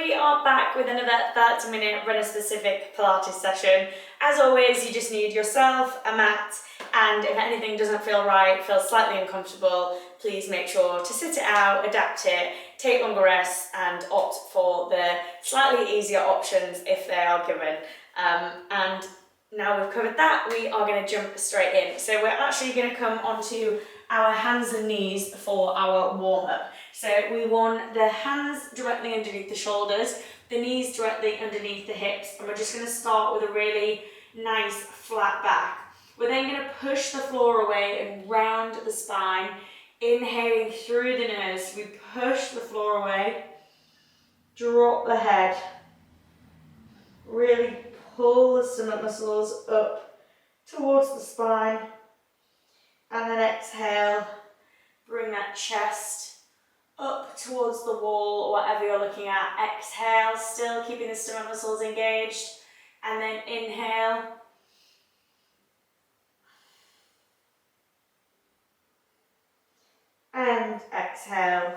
we are back with another 30-minute runner-specific Pilates session. As always, you just need yourself, a mat, and if anything doesn't feel right, feels slightly uncomfortable, please make sure to sit it out, adapt it, take longer rests, and opt for the slightly easier options if they are given. And now we've covered that, we are going to jump straight in. So we're actually going to come onto our hands and knees for our warm-up. So we want the hands directly underneath the shoulders, the knees directly underneath the hips, and we're just going to start with a really nice flat back. We're then going to push the floor away and round the spine, inhaling through the nose. We push the floor away, drop the head, really pull the stomach muscles up towards the spine, and then exhale, bring that chest up towards the wall or whatever you're looking at. Exhale, still keeping the stomach muscles engaged, and then inhale. And exhale.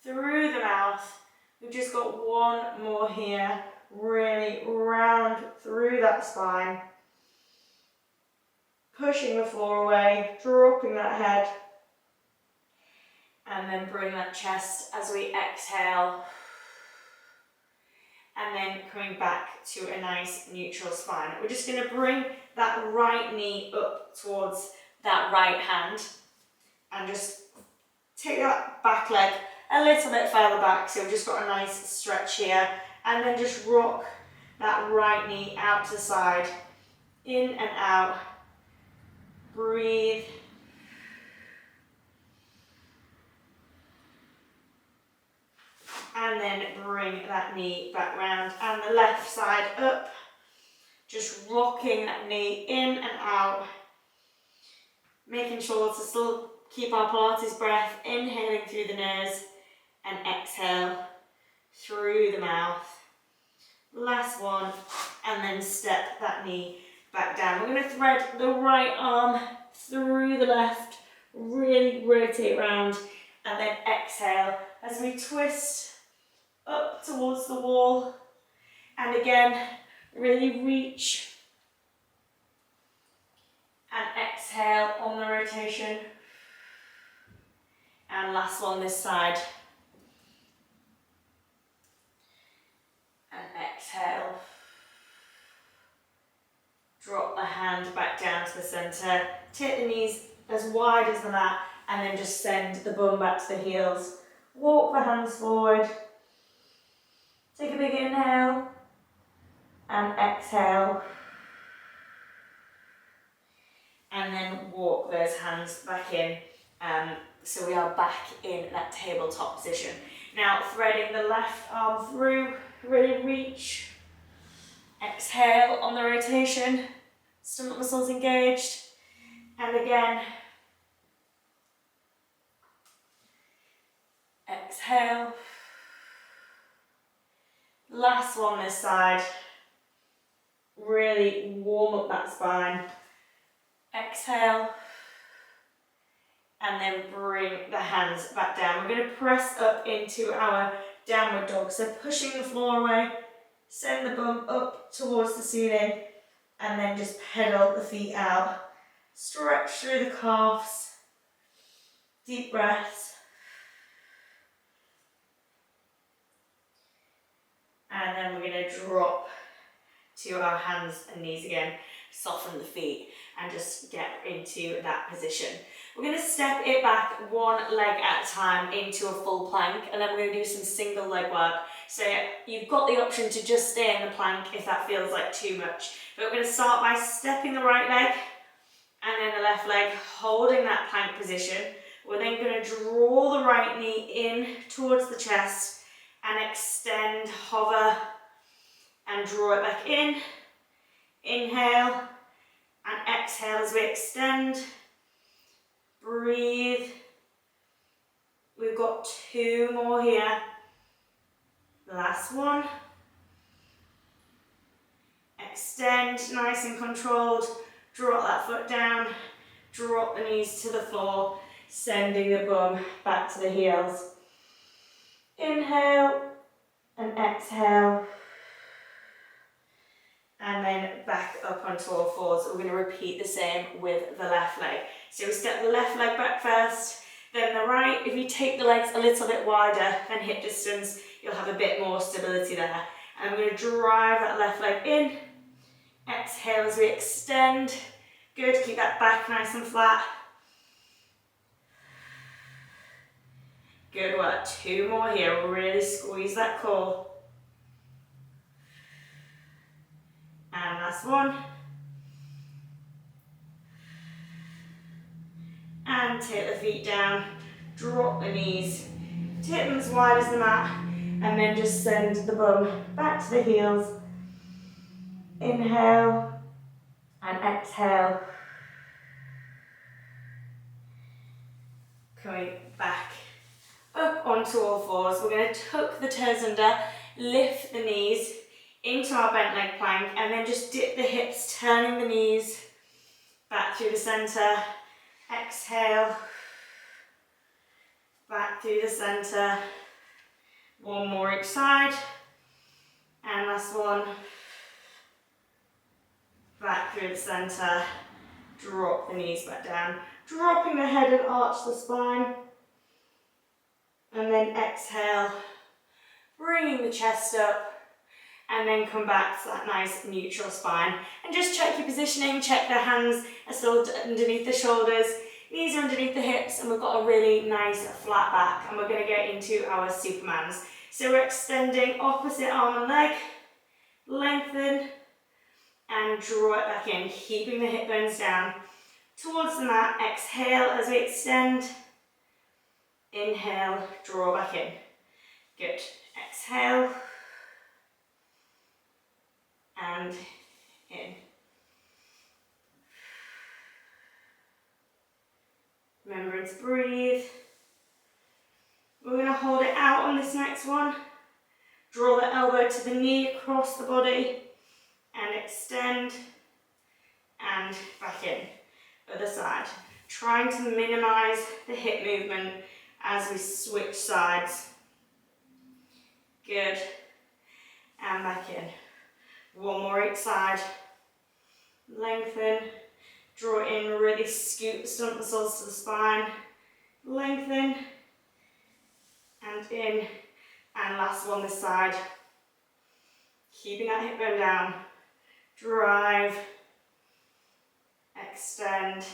Through the mouth. We've just got one more here. Really round through that spine. Pushing the floor away, dropping that head. And then bring that chest as we exhale. And then coming back to a nice neutral spine. We're just going to bring that right knee up towards that right hand. And just take that back leg a little bit further back. So we've just got a nice stretch here. And then just rock that right knee out to the side. In and out. Breathe. And then bring that knee back round and the left side up. Just rocking that knee in and out. Making sure to still keep our Pilates breath, inhaling through the nose and exhale through the mouth. Last one, and then step that knee back down. We're going to thread the right arm through the left, really rotate around, and then exhale as we twist up towards the wall, and again really reach and exhale on the rotation, and last one this side, and exhale, drop the hand back down to the center, take the knees as wide as the mat, and then just send the bum back to the heels, walk the hands forward. Take a big inhale and exhale, and then walk those hands back in. So we are back in that tabletop position. Now threading the left arm through, really reach. Exhale on the rotation, stomach muscles engaged, and again. Exhale. Last one this side. Really warm up that spine. Exhale. And then bring the hands back down. We're going to press up into our downward dog. So pushing the floor away, send the bum up towards the ceiling, and then just pedal the feet out. Stretch through the calves. Deep breaths. And then we're going to drop to our hands and knees again, soften the feet and just get into that position. We're going to step it back one leg at a time into a full plank, and then we're going to do some single leg work. So you've got the option to just stay in the plank if that feels like too much. But we're going to start by stepping the right leg and then the left leg, holding that plank position. We're then going to draw the right knee in towards the chest and extend, hover, and draw it back in. Inhale and exhale as we extend. Breathe. We've got two more here. Last one. Extend, nice and controlled. Drop that foot down. Drop the knees to the floor, sending the bum back to the heels. Inhale and exhale. And then back up onto all fours. We're going to repeat the same with the left leg. So we step the left leg back first, then the right. If you take the legs a little bit wider than hip distance, you'll have a bit more stability there. And I'm going to drive that left leg in. Exhale as we extend. Good, keep that back nice and flat. Good work, 2 more here, really squeeze that core. And last one. And take the feet down, drop the knees, take them as wide as the mat, and then just send the bum back to the heels. Inhale and exhale. Coming back up onto all fours. We're going to tuck the toes under, lift the knees into our bent leg plank, and then just dip the hips, turning the knees back through the center. Exhale, back through the center. One more each side, and last one. Back through the center, drop the knees back down, dropping the head and arch the spine. And then exhale, bringing the chest up, and then come back to that nice neutral spine. And just check your positioning, check the hands are still underneath the shoulders, knees are underneath the hips, and we've got a really nice flat back. And we're going to get into our Supermans. So we're extending opposite arm and leg, lengthen, and draw it back in, keeping the hip bones down towards the mat. Exhale as we extend. Inhale, draw back in. Good. Exhale. And in. Remember to breathe. We're going to hold it out on this next one. Draw the elbow to the knee across the body and extend and back in. Other side. Trying to minimize the hip movement as we switch sides. Good. And back in. One more each side. Lengthen. Draw in, really scoop the stomach muscles to the spine. Lengthen. And in. And last one this side. Keeping that hip bone down. Drive. Extend.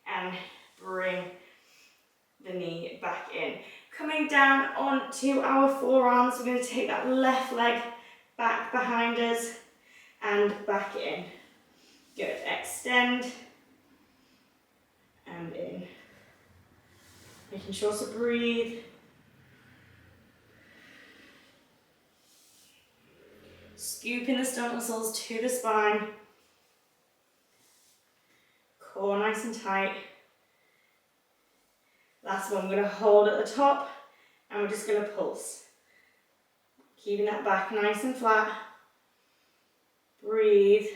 And bring the knee back in. Coming down onto our forearms, we're going to take that left leg back behind us and back in. Good. Extend and in. Making sure to breathe. Scooping the stomach muscles to the spine. Core nice and tight. Last one, we're going to hold at the top and we're just going to pulse. Keeping that back nice and flat. Breathe.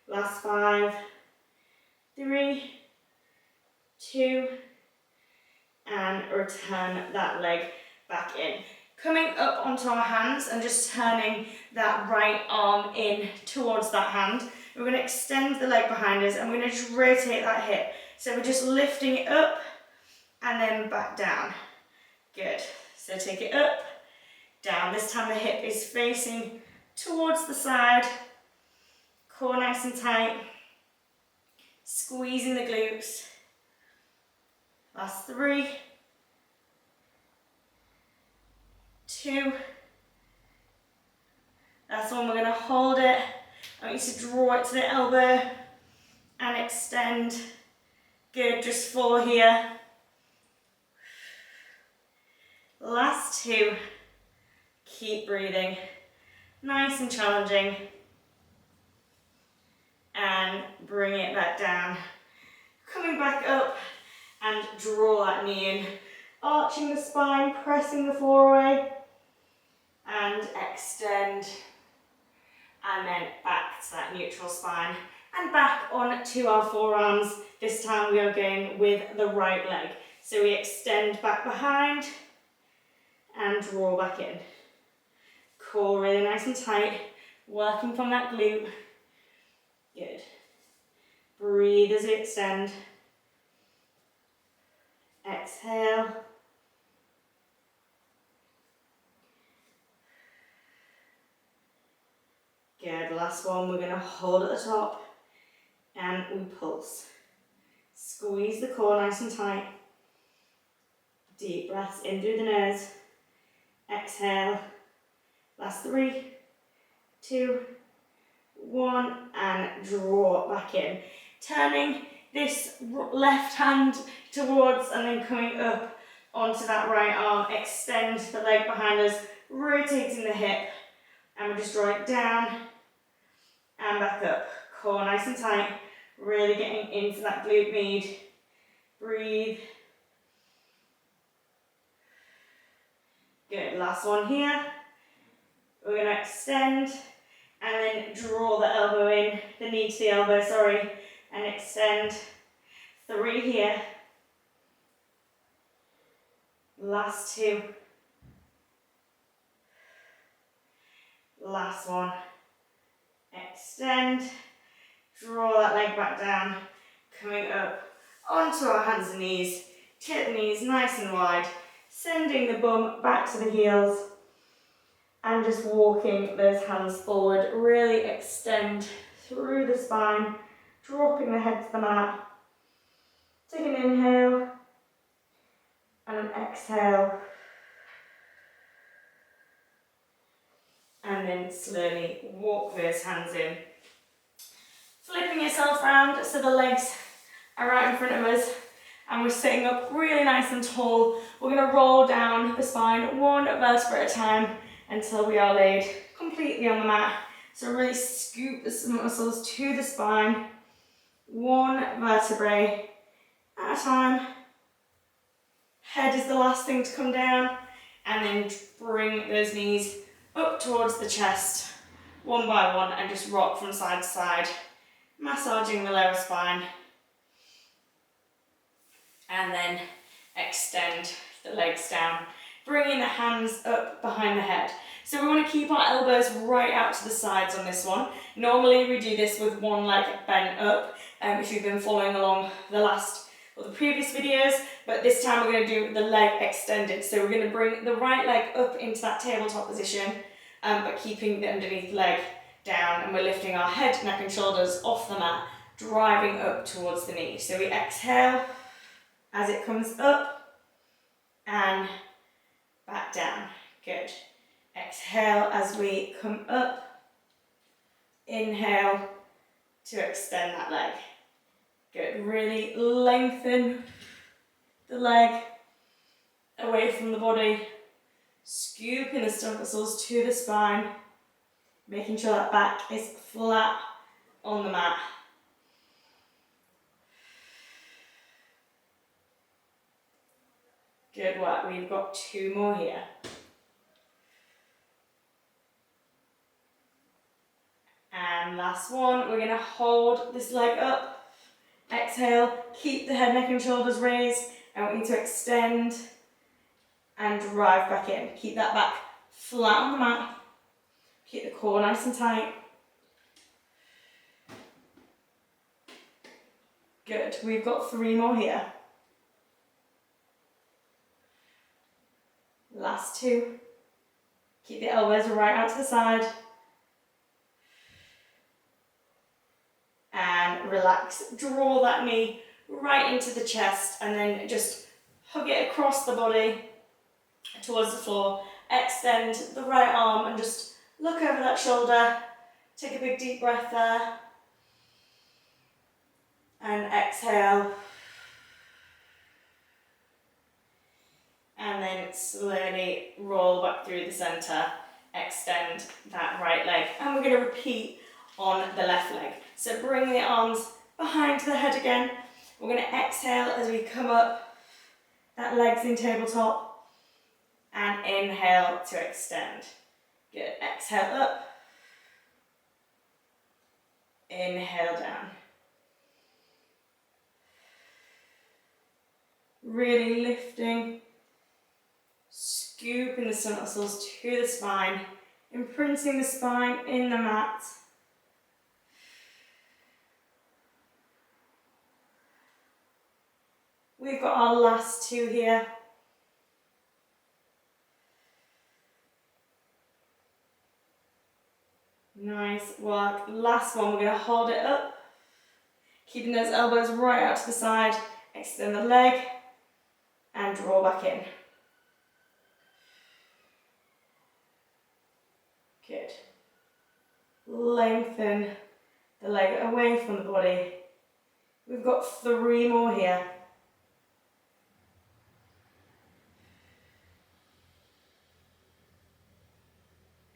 Last 5, 3, 2, and return that leg back in. Coming up onto our hands and just turning that right arm in towards that hand. We're going to extend the leg behind us and we're going to just rotate that hip. So we're just lifting it up and then back down. Good. So take it up, down. This time the hip is facing towards the side. Core nice and tight. Squeezing the glutes. Last 3, 2. Last one, we're going to hold it. I want you to draw it to the elbow and extend. Good, just 4 here. Last 2. Keep breathing. Nice and challenging. And bring it back down. Coming back up and draw that knee in. Arching the spine, pressing the floor away. And extend. And then back to that neutral spine. And back onto our forearms. This time we are going with the right leg. So we extend back behind. and draw back in. Core really nice and tight, working from that glute. Good. Breathe as we extend. Exhale. Good, last one, we're going to hold at the top and we pulse. Squeeze the core nice and tight. Deep breaths in through the nose. Exhale. Last 3, 2, 1, and draw back in. Turning this left hand towards and then coming up onto that right arm. Extend the leg behind us, rotating the hip, and we'll just draw it down and back up. Core nice and tight, really getting into that glute med. Breathe. Good, last one here. We're going to extend and then draw the elbow in, the knee to the elbow, sorry, and extend. 3 here. Last 2. Last one. Extend, draw that leg back down, coming up onto our hands and knees. Tip the knees nice and wide, sending the bum back to the heels, and just walking those hands forward. Really extend through the spine, dropping the head to the mat. Take an inhale and an exhale. And then slowly walk those hands in. Flipping yourself around so the legs are right in front of us. And we're sitting up really nice and tall. We're going to roll down the spine 1 vertebra at a time until we are laid completely on the mat. So really scoop the muscles to the spine, 1 vertebrae at a time. Head is the last thing to come down, and then bring those knees up towards the chest, 1 by 1, and just rock from side to side, massaging the lower spine. And then extend the legs down, bringing the hands up behind the head. So we want to keep our elbows right out to the sides on this one. Normally we do this with one leg bent up, if you've been following along the previous videos, but this time we're going to do the leg extended. So we're going to bring the right leg up into that tabletop position, but keeping the underneath leg down, and we're lifting our head, neck and shoulders off the mat, driving up towards the knee. So we exhale as it comes up and back down. Good. Exhale as we come up. Inhale to extend that leg. Good. Really lengthen the leg away from the body. Scooping the stomach muscles to the spine. Making sure that back is flat on the mat. Good work. We've got 2 more here. And last one, we're going to hold this leg up. Exhale, keep the head, neck and shoulders raised. I want you to extend and drive back in. Keep that back flat on the mat. Keep the core nice and tight. Good. We've got 3 more here. Last 2. Keep the elbows right out to the side. And relax. Draw that knee right into the chest, and then just hug it across the body towards the floor. Extend the right arm and just look over that shoulder. Take a big deep breath there. And exhale. And then slowly roll back through the center. Extend that right leg. And we're going to repeat on the left leg. So bring the arms behind the head again. We're going to exhale as we come up. That leg's in tabletop. And inhale to extend. Good. Exhale up. Inhale down. Really lifting. scooping the stomach muscles to the spine, imprinting the spine in the mat. We've got our last two here. Nice work. Last one, we're going to hold it up, keeping those elbows right out to the side, extend the leg, and draw back in. Good. Lengthen the leg away from the body. We've got 3 more here.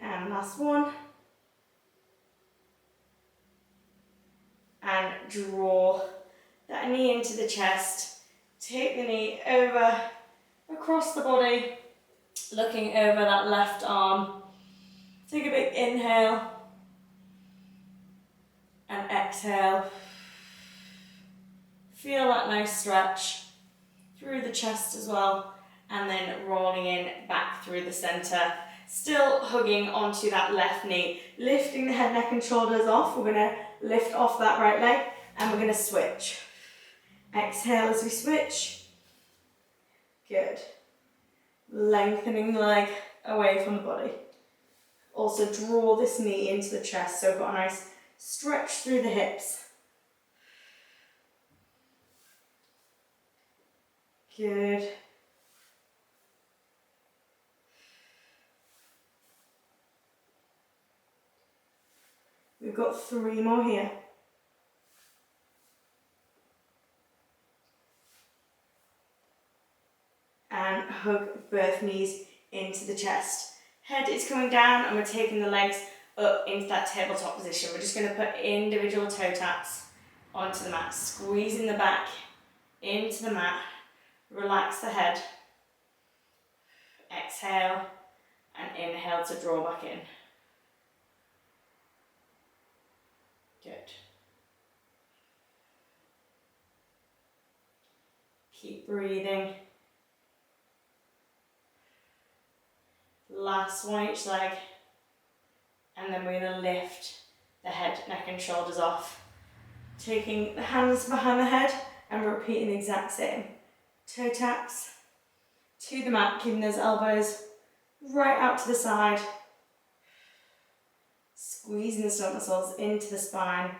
And last one. And draw that knee into the chest. Take the knee over, across the body, looking over that left arm. Take a big inhale and exhale. Feel that nice stretch through the chest as well, and then rolling in back through the center. Still hugging onto that left knee, lifting the head, neck and shoulders off. We're going to lift off that right leg and we're going to switch. Exhale as we switch. Good. Lengthening the leg away from the body. Also draw this knee into the chest, so we've got a nice stretch through the hips. Good. We've got 3 more here. And hug both knees into the chest. Head is coming down and we're taking the legs up into that tabletop position. We're just going to put individual toe taps onto the mat, squeezing the back into the mat. Relax the head. Exhale and inhale to draw back in. Good. Keep breathing. Last one each leg. And then we're going to lift the head, neck and shoulders off. Taking the hands behind the head and repeating the exact same. Toe taps to the mat, keeping those elbows right out to the side. Squeezing the stomach muscles into the spine.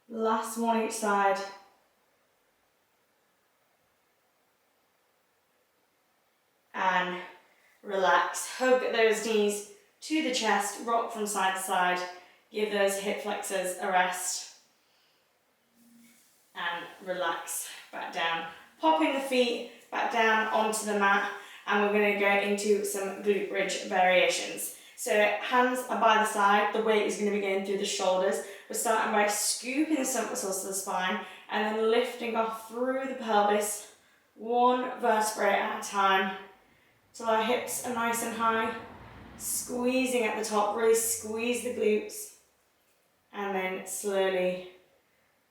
Last one each side. And relax. Hug those knees to the chest, rock from side to side. Give those hip flexors a rest. And relax back down. Popping the feet back down onto the mat, and we're going to go into some glute bridge variations. So hands are by the side, the weight is going to be going through the shoulders. We're starting by scooping the stomach muscles to the spine and then lifting off through the pelvis, one vertebrae at a time, till our hips are nice and high. Squeezing at the top, really squeeze the glutes, and then slowly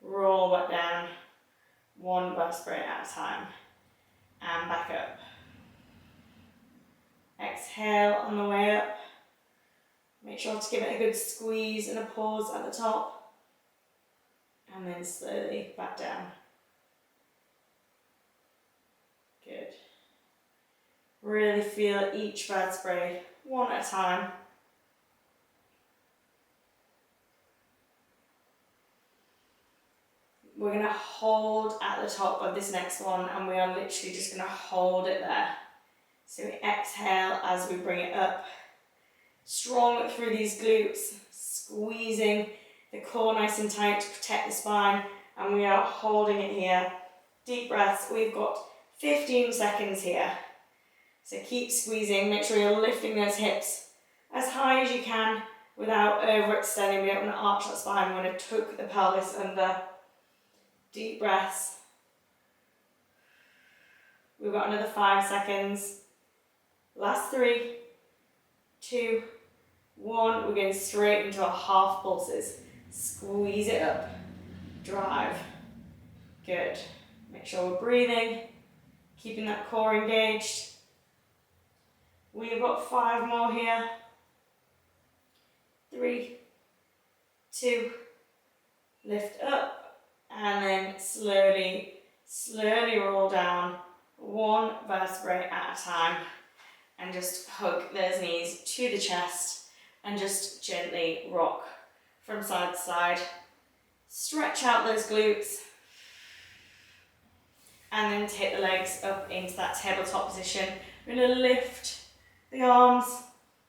roll back down, one vertebrae at a time, and back up. Exhale on the way up. Make sure to give it a good squeeze and a pause at the top, and then slowly back down. Good. Really feel each vertebrae one at a time. We're going to hold at the top of this next one, and we are literally just going to hold it there. So we exhale as we bring it up. Strong through these glutes, squeezing the core nice and tight to protect the spine, and we are holding it here. Deep breaths. We've got 15 seconds here. So keep squeezing. Make sure you're lifting those hips as high as you can without overextending. We don't want to arch that spine. We want to tuck the pelvis under. Deep breaths. We've got another 5 seconds. Last 3, 2, 1. We're going straight into our half pulses. Squeeze it up. Drive. Good. Make sure we're breathing, keeping that core engaged. We've got 5 more here. 3, 2, lift up, and then slowly roll down, 1 vertebrae at a time, and just hug those knees to the chest and just gently rock from side to side. Stretch out those glutes, and then take the legs up into that tabletop position. We're going to lift the arms.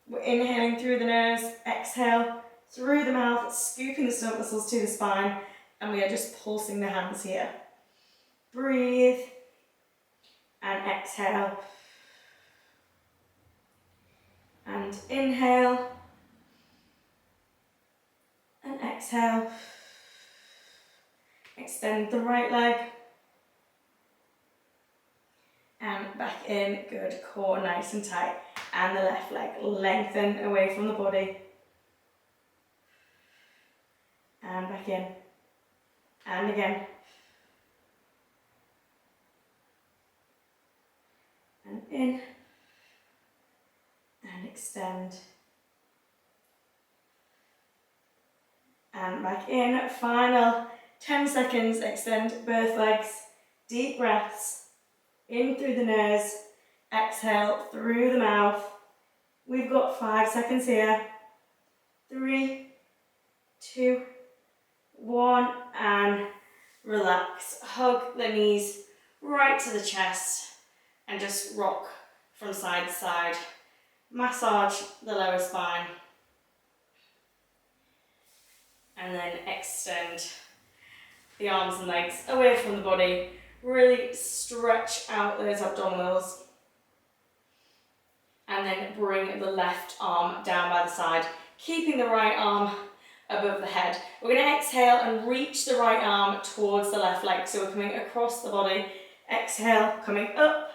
We're inhaling through the nose, exhale through the mouth, scooping the stomach muscles to the spine, and we are just pulsing the hands here. Breathe and exhale. And inhale and exhale. Extend the right leg and back in. Good, core nice and tight. And the left leg lengthen away from the body. And back in. And again. And in. And extend. And back in. Final 10 seconds. Extend both legs. Deep breaths. In through the nose. Exhale through the mouth. We've got 5 seconds here. 3, 2, 1, and relax. Hug the knees right to the chest and just rock from side to side. Massage the lower spine. And then extend the arms and legs away from the body. Really stretch out those abdominals. And then bring the left arm down by the side, keeping the right arm above the head. We're going to exhale and reach the right arm towards the left leg. So we're coming across the body. Exhale, coming up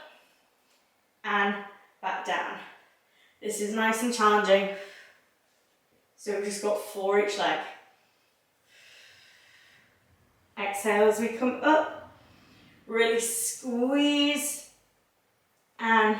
and back down. This is nice and challenging. So we've just got 4 each leg. Exhale as we come up. Really squeeze and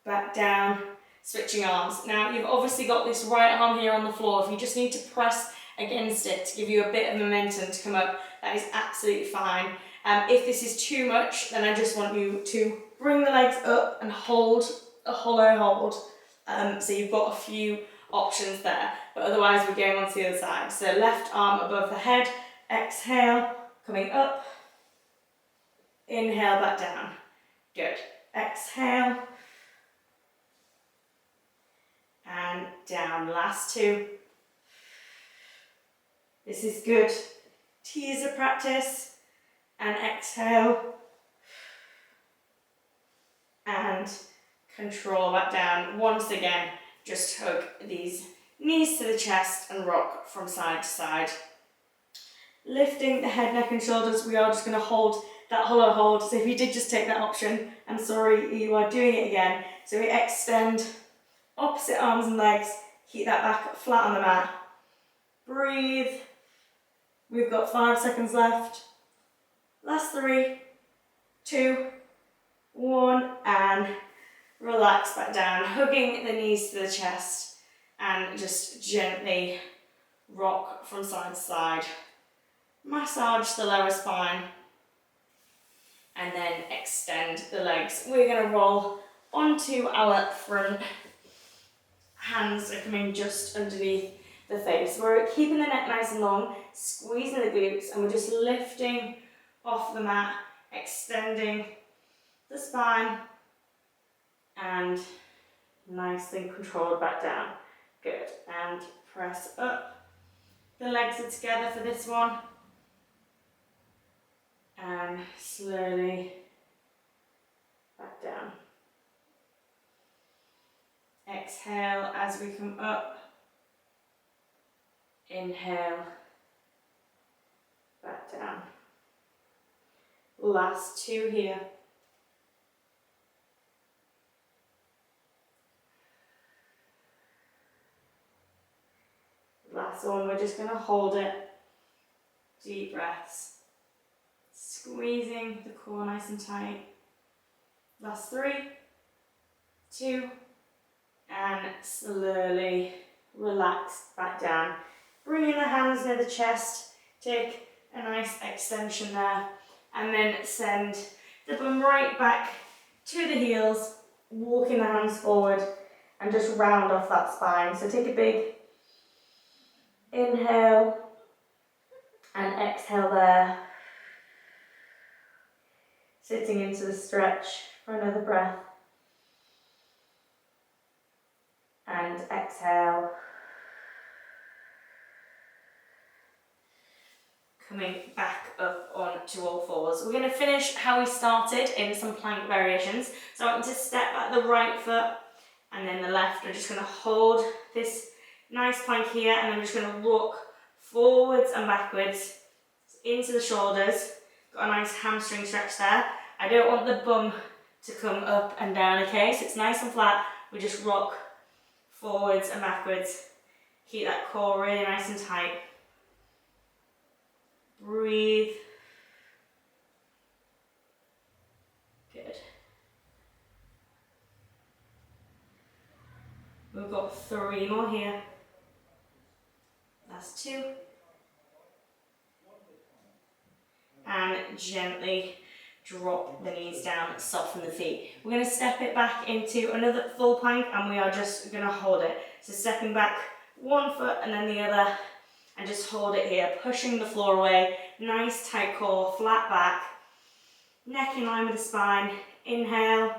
back down, switching arms. Now you've obviously got this right arm here on the floor. If you just need to press against it to give you a bit of momentum to come up, that is absolutely fine. If this is too much, then I just want you to bring the legs up and hold a hollow hold. So you've got a few options there, but otherwise we're going on to the other side. So left arm above the head, exhale, coming up, inhale, back down. Good. Exhale. And down, last 2. This is good. Teaser practice. And exhale. And control back down. Once again, just hug these knees to the chest and rock from side to side. Lifting the head, neck and shoulders, we are just going to hold that hollow hold. So if you did just take that option, I'm sorry, you are doing it again. So we extend opposite arms and legs, keep that back flat on the mat. Breathe. We've got 5 seconds left. Last 3, 2, 1, and relax back down, hugging the knees to the chest and just gently rock from side to side. Massage the lower spine and then extend the legs. We're going to roll onto our front. Hands are coming just underneath the face. We're keeping the neck nice and long, squeezing the glutes, and we're just lifting off the mat, extending the spine, and nicely controlled back down. Good. And press up. The legs are together for this one. And slowly back down. Exhale as we come up. Inhale, back down. Last 2 here. Last one, we're just going to hold it. Deep breaths. Squeezing the core nice and tight. Last 3, 2, and slowly relax back down. Bringing the hands near the chest, take a nice extension there, and then send the bum right back to the heels, walking the hands forward, and just round off that spine. So take a big inhale and exhale there. Sitting into the stretch for another breath. And exhale. Coming back up onto all fours. We're going to finish how we started in some plank variations. So I want you to step back the right foot and then the left. We're just going to hold this nice plank here, and then we're just going to rock forwards and backwards into the shoulders. Got a nice hamstring stretch there. I don't want the bum to come up and down, okay? So it's nice and flat. We just rock forwards and backwards. Keep that core really nice and tight. Breathe. Good. We've got 3 more here. That's 2. And gently drop the knees down, soften the feet. We're going to step it back into another full plank, and we are just going to hold it. So stepping back 1 foot and then the other, and just hold it here, pushing the floor away. Nice tight core, flat back, neck in line with the spine. Inhale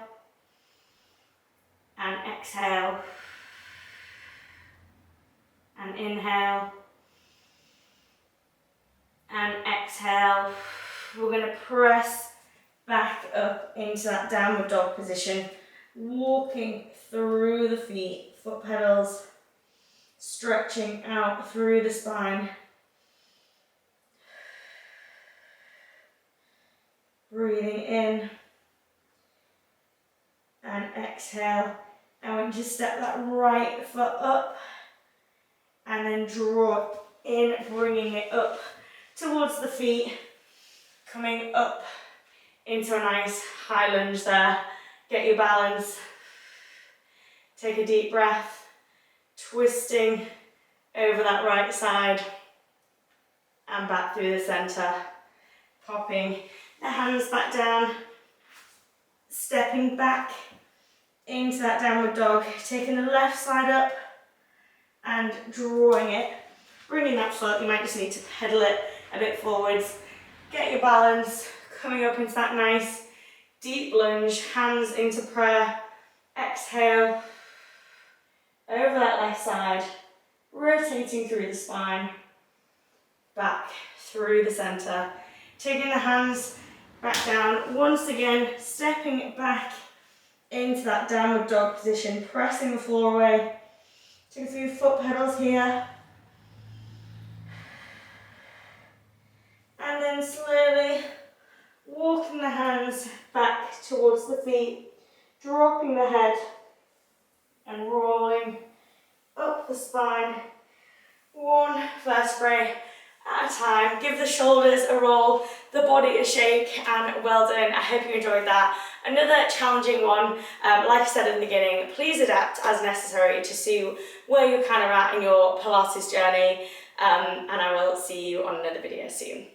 and exhale, and inhale and exhale. We're going to press back up into that downward dog position, walking through the feet, foot pedals, stretching out through the spine. Breathing in and exhale. I want you to step that right foot up and then draw in, bringing it up towards the feet, coming up into a nice high lunge there. Get your balance. Take a deep breath, twisting over that right side and back through the center. Popping the hands back down, stepping back into that downward dog, taking the left side up and drawing it. Bringing that foot, you might just need to pedal it a bit forwards. Get your balance, coming up into that nice deep lunge, hands into prayer. Exhale, over that left side, rotating through the spine, back through the center. Taking the hands back down, once again, stepping back into that downward dog position, pressing the floor away. Take a few foot pedals here. And then slowly walking the hands back towards the feet, dropping the head and rolling up the spine, 1 vertebrae at a time. Give the shoulders a roll, the body a shake, and well done. I hope you enjoyed that. Another challenging one, like I said in the beginning, please adapt as necessary to suit where you're kind of at in your Pilates journey, and I will see you on another video soon.